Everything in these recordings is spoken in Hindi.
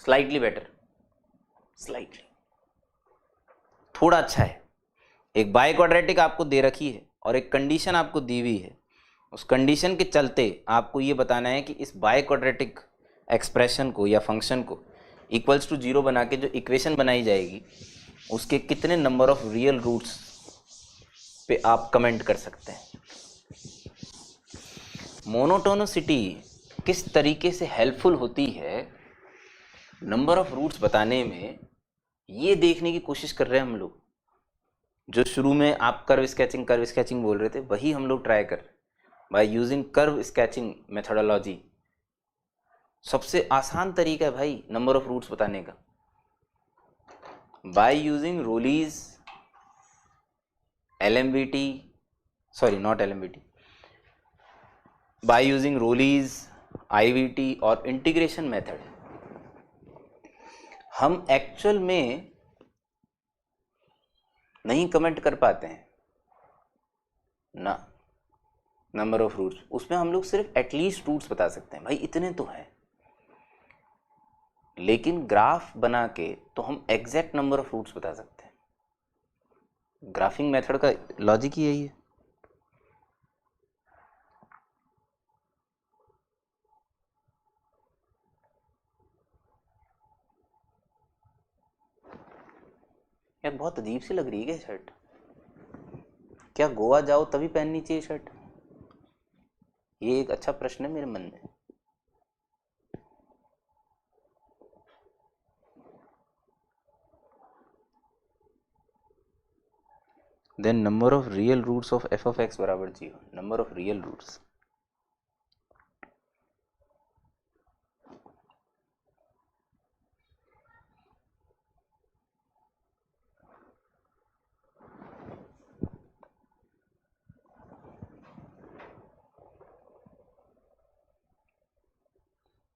स्लाइटली बेटर, स्लाइटली थोड़ा अच्छा है। एक बाई क्वाड्रेटिक आपको दे रखी है और एक कंडीशन आपको दी हुई है, उस कंडीशन के चलते आपको ये बताना है कि इस बाई क्वाड्रेटिक एक्सप्रेशन को या फंक्शन को इक्वल्स टू 0 बना के जो इक्वेशन बनाई जाएगी उसके कितने नंबर ऑफ रियल रूट्स पे आप कमेंट कर सकते हैं। मोनोटोनिसिटी किस तरीके से हेल्पफुल होती है नंबर ऑफ रूट्स बताने में, ये देखने की कोशिश कर रहे हैं हम लोग। जो शुरू में आप कर्व स्केचिंग बोल रहे थे, वही हम लोग ट्राई कर रहे हैं by using curve sketching methodology. सबसे आसान तरीका है भाई नंबर ऑफ रूट्स बताने का, by using Rolle's LMVT, sorry not LMVT, by using Rolle's IVT और इंटीग्रेशन मेथड। हम एक्चुअल में नहीं कमेंट कर पाते हैं ना नंबर ऑफ रूट्स, उसमें हम लोग सिर्फ एटलीस्ट रूट्स बता सकते हैं, भाई इतने तो हैं। लेकिन ग्राफ बना के तो हम एग्जैक्ट नंबर ऑफ रूट्स बता सकते हैं। ग्राफिंग मेथड का लॉजिक ही यही है। यार बहुत अजीब सी लग रही है क्या शर्ट? क्या गोवा जाओ तभी पहननी चाहिए शर्ट? ये एक अच्छा प्रश्न है मेरे मन में। Then number of real roots of f of x बराबर 0, नंबर ऑफ रियल रूट्स।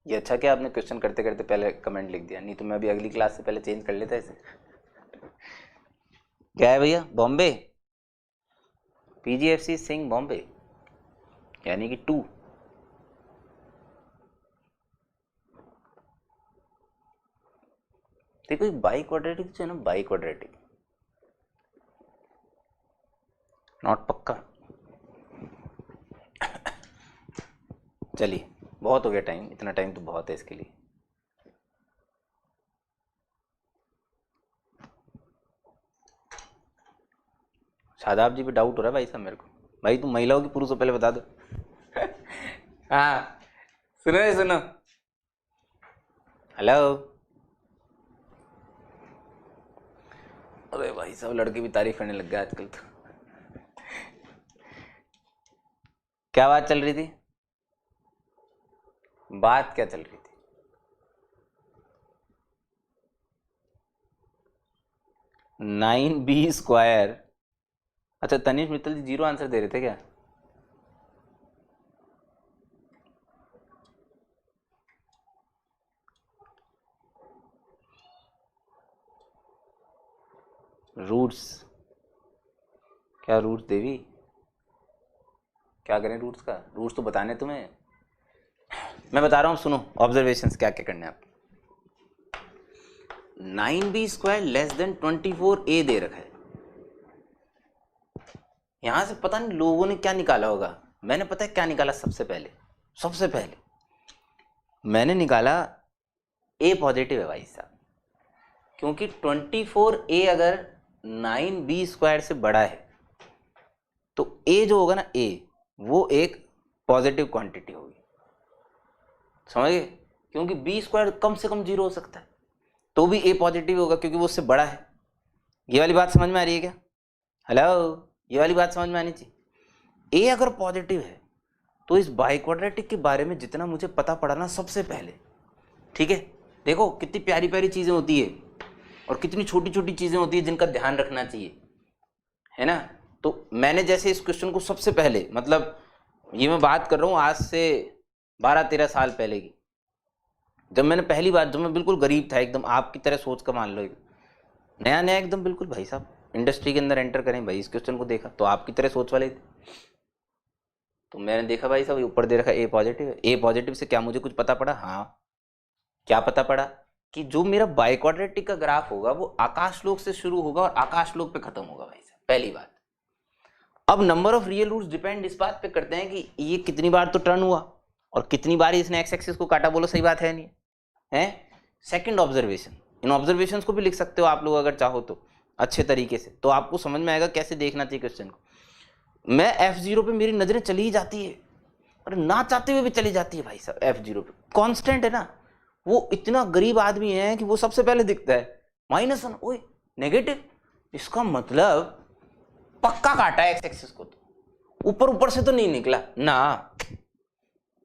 ये अच्छा क्या आपने क्वेश्चन करते करते पहले कमेंट लिख दिया, नहीं तो मैं अभी अगली क्लास से पहले चेंज कर लेता इसे। क्या है भैया? बॉम्बे, PGFC सिंह बॉम्बे, यानी कि 2। देखो बाई क्वाड्रेटिक जो है ना, बाई क्वाड्रेटिक नॉट पक्का। चलिए बहुत हो गया टाइम, इतना टाइम तो बहुत है इसके लिए। शादाब जी पे डाउट हो रहा है भाई साहब मेरे को। भाई तुम महिलाओं की पुरुषों पहले बता दो। हाँ सुनो सुनो, हेलो। अरे भाई साहब लड़के भी तारीफ करने लग गए आजकल तो। क्या बात चल रही थी? बात क्या चल रही थी? 9b²। अच्छा तनिष मित्तल जी 0 आंसर दे रहे थे क्या? रूट्स, क्या रूट्स देवी? क्या करें रूट्स का? रूट्स तो बताने तुम्हें, मैं बता रहा हूँ सुनो ऑब्जर्वेशंस क्या क्या करने आप। 9b² लेस देन 24a दे रखा है। यहां से पता नहीं लोगों ने क्या निकाला होगा। मैंने पता है क्या निकाला सबसे पहले? सबसे पहले मैंने निकाला a पॉजिटिव है भाई साहब, क्योंकि 24a अगर 9b² से बड़ा है तो a जो होगा ना, a वो एक पॉजिटिव क्वांटिटी होगी, समझ गए? क्योंकि b² कम से कम 0 हो सकता है तो भी a पॉजिटिव होगा क्योंकि वो उससे बड़ा है। ये वाली बात समझ में आ रही है क्या? हेलो, ये वाली बात समझ में आनी चाहिए। a अगर पॉजिटिव है तो इस बाई क्वाड्रेटिक के बारे में जितना मुझे पता पड़ा ना सबसे पहले, ठीक है, देखो कितनी प्यारी प्यारी चीजें होती है और कितनी छोटी छोटी चीजें होती है जिनका ध्यान रखना चाहिए, है ना? तो मैंने जैसे इस क्वेश्चन को सबसे पहले, मतलब ये मैं बात कर रहा हूँ आज से 12-13 साल पहले की, जब मैंने पहली बार, जब मैं बिल्कुल गरीब था एकदम, आपकी तरह सोच का मान लो, नया नया एकदम बिल्कुल भाई साहब इंडस्ट्री के अंदर एंटर करें भाई, इस क्वेश्चन को देखा तो आपकी तरह सोच वाले थे। तो मैंने देखा भाई साहब ऊपर दे रखा ए पॉजिटिव है, ए पॉजिटिव से क्या मुझे कुछ पता पड़ा? हाँ, क्या पता पड़ा? कि जो मेरा बाई क्वाड्रेटिक का ग्राफ होगा वो आकाशलोक से शुरू होगा और आकाशलोक पे खत्म होगा भाई साहब, पहली बात। अब number of real roots depend इस बात पे करते हैं कि ये कितनी बार तो टर्न हुआ और कितनी बार इसने एक्स एक्सिस को काटा, बोलो सही बात है नहीं है? सेकंड ऑब्जर्वेशन, इन ऑब्जर्वेशंस को भी लिख सकते हो आप लोग अगर चाहो तो अच्छे तरीके से, तो आपको समझ में आएगा कैसे देखना चाहिए क्वेश्चन को। मैं F0 पे मेरी नजरें चली ही जाती है और ना चाहते हुए भी चली जाती है भाई साहब। F0 पे कांस्टेंट है ना, वो इतना गरीब आदमी है कि वो सबसे पहले दिखता है -1, ओए नेगेटिव, इसका मतलब पक्का काटा है एक्स एक्सिस को, तो ऊपर से तो नहीं निकला ना,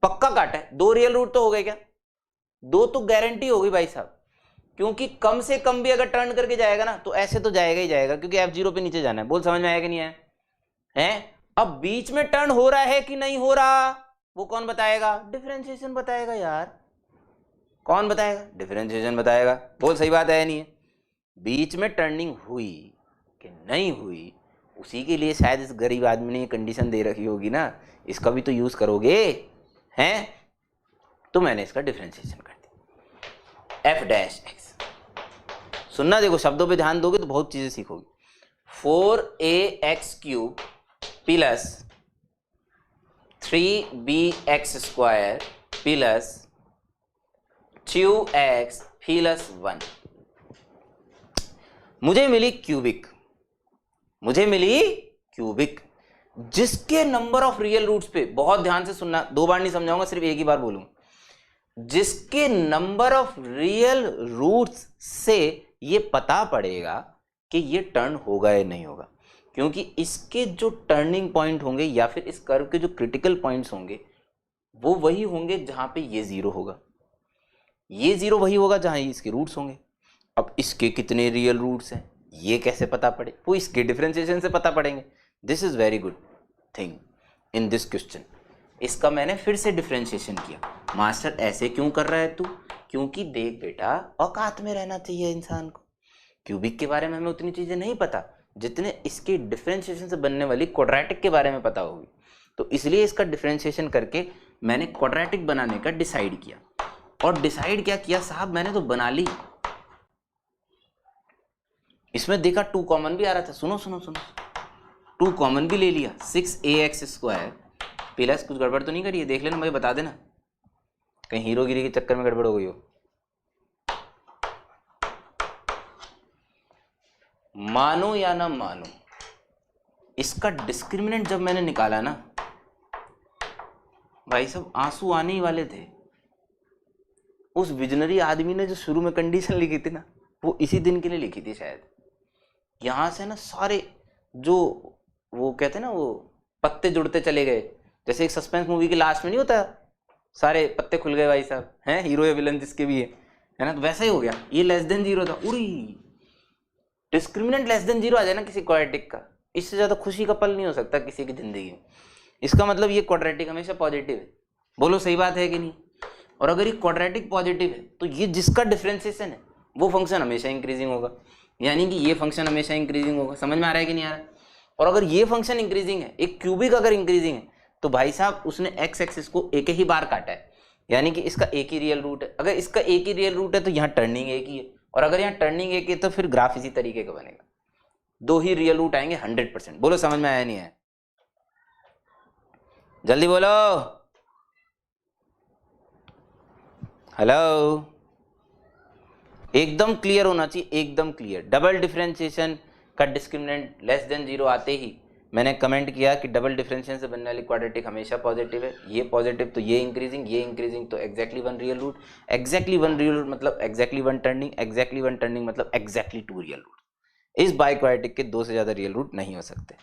पक्का काटा है। 2 रियल रूट तो हो गए क्या? 2 तो गारंटी हो गई भाई साहब, क्योंकि कम से कम भी अगर टर्न करके जाएगा ना तो ऐसे तो जाएगा ही जाएगा, क्योंकि F0 पे नीचे जाना है। बोल समझ में आया कि नहीं आया? है? अब बीच में टर्न हो रहा है कि नहीं हो रहा वो कौन बताएगा? डिफरेंशिएशन बताएगा यार। कौन बताएगा? डिफरेंशिएशन बताएगा। बोल सही बात है नहीं है? बीच में टर्निंग हुई कि नहीं हुई, उसी के लिए शायद इस गरीब आदमी ने ये कंडीशन दे रखी होगी ना, इसका भी तो यूज करोगे हैं? तो मैंने इसका डिफरेंशिएशन कर दिया f'(x). सुनना, देखो शब्दों पे ध्यान दोगे तो बहुत चीजें सीखोगे। 4ax³ plus 3bx² plus 2x plus 1 मुझे मिली क्यूबिक, मुझे मिली क्यूबिक, जिसके नंबर ऑफ रियल रूट्स पे, बहुत ध्यान से सुनना, 2 बार नहीं समझाऊंगा, सिर्फ एक ही बार बोलूंगा, जिसके नंबर ऑफ रियल रूट्स से ये पता पड़ेगा कि ये टर्न होगा या नहीं होगा, क्योंकि इसके जो टर्निंग पॉइंट होंगे या फिर इस कर्व के जो क्रिटिकल पॉइंट्स होंगे वो वही होंगे जहां पे ये 0 होगा, ये 0 वही होगा जहां इसके रूट्स होंगे। अब इसके कितने रियल रूट्स हैं ये कैसे पता पड़े? वो इसके डिफरेंशिएशन से पता पड़ेंगे। This is very good thing in this question. इसका मैंने फिर से डिफरेंशिएशन किया। मास्टर ऐसे क्यों कर रहा है तू? क्योंकि देख बेटा, औकात में रहना चाहिए इंसान को। क्यूबिक के बारे में हमें उतनी चीजें नहीं पता जितने इसके डिफरेंशिएशन से बनने वाली क्वाड्रेटिक के बारे में पता होगी, तो इसलिए इसका डिफरेंशिएशन करके मैंने क्वाड्रेटिक बनाने का डिसाइड किया। और डिसाइड क्या किया साहब, मैंने तो बना ली। इसमें देखा 2 कॉमन भी आ रहा था, सुनो सुनो सुनो, 2 कॉमन भी ले लिया, 6ax² प्लस, कुछ गड़बड़ तो नहीं करी है? देख लेना मुझे बता देना, कहीं हीरोगिरी के चक्कर में गड़बड़ हो गई हो। मानो या ना मानो, इसका डिस्क्रिमिनेंट जब मैंने निकाला ना भाई साहब, आंसू आने ही वाले थे। उस विजनरी आदमी ने जो शुरू में कंडीशन लिखी थी ना, वो इसी दिन के लिए लिखी थी शायद। यहां से ना सारे जो वो कहते हैं ना, वो पत्ते जुड़ते चले गए, जैसे एक सस्पेंस मूवी के लास्ट में नहीं होता, सारे पत्ते खुल गए भाई साहब, हैं हीरो या विलन जिसके भी है ना, तो वैसा ही हो गया। ये <0 था, उड़ी डिस्क्रिमिनेंट <0 आ जाए ना किसी क्वाड्रेटिक का, इससे ज्यादा खुशी का पल नहीं हो सकता किसी की जिंदगी में। इसका मतलब ये क्वाड्रेटिक हमेशा पॉजिटिव है। बोलो सही बात है कि नहीं? और अगर ये क्वाड्रेटिक पॉजिटिव है तो ये जिसका डिफरेंशिएशन है वो फंक्शन हमेशा इंक्रीजिंग होगा, यानी कि ये फंक्शन हमेशा इंक्रीजिंग होगा। समझ में आ रहा है कि नहीं आ रहा है? और अगर ये फंक्शन इंक्रीजिंग है, एक क्यूबिक अगर इंक्रीजिंग है, तो भाई साहब उसने एक्स एक्सिस को एक ही बार काटा है, यानी कि इसका एक ही रियल रूट है। अगर इसका एक ही रियल रूट है तो यहाँ टर्निंग एक ही है, और अगर यहाँ टर्निंग एक है तो फिर ग्राफ इसी तरीके का बनेगा। 2 ही रियल रूट आएंगे 100%। बोलो समझ में आया नहीं है? जल्दी बोलो, हेलो। एकदम क्लियर होना चाहिए, एकदम क्लियर। डबल डिफरेंशिएशन का डिस्क्रिमिनेंट <0 आते ही मैंने कमेंट किया कि डबल डिफरेंशिएशन से बनने वाली क्वाड्रेटिक हमेशा पॉजिटिव है। ये पॉजिटिव तो ये इंक्रीजिंग तो exactly 1 real root, exactly 1 real root मतलब एग्जैक्टली 1 टर्निंग, एग्जैक्टली 1 टर्निंग मतलब एग्जैक्टली 2 रियल रूट। इस बाई क्वाड्रेटिक के 2 से ज्यादा रियल रूट नहीं हो सकते।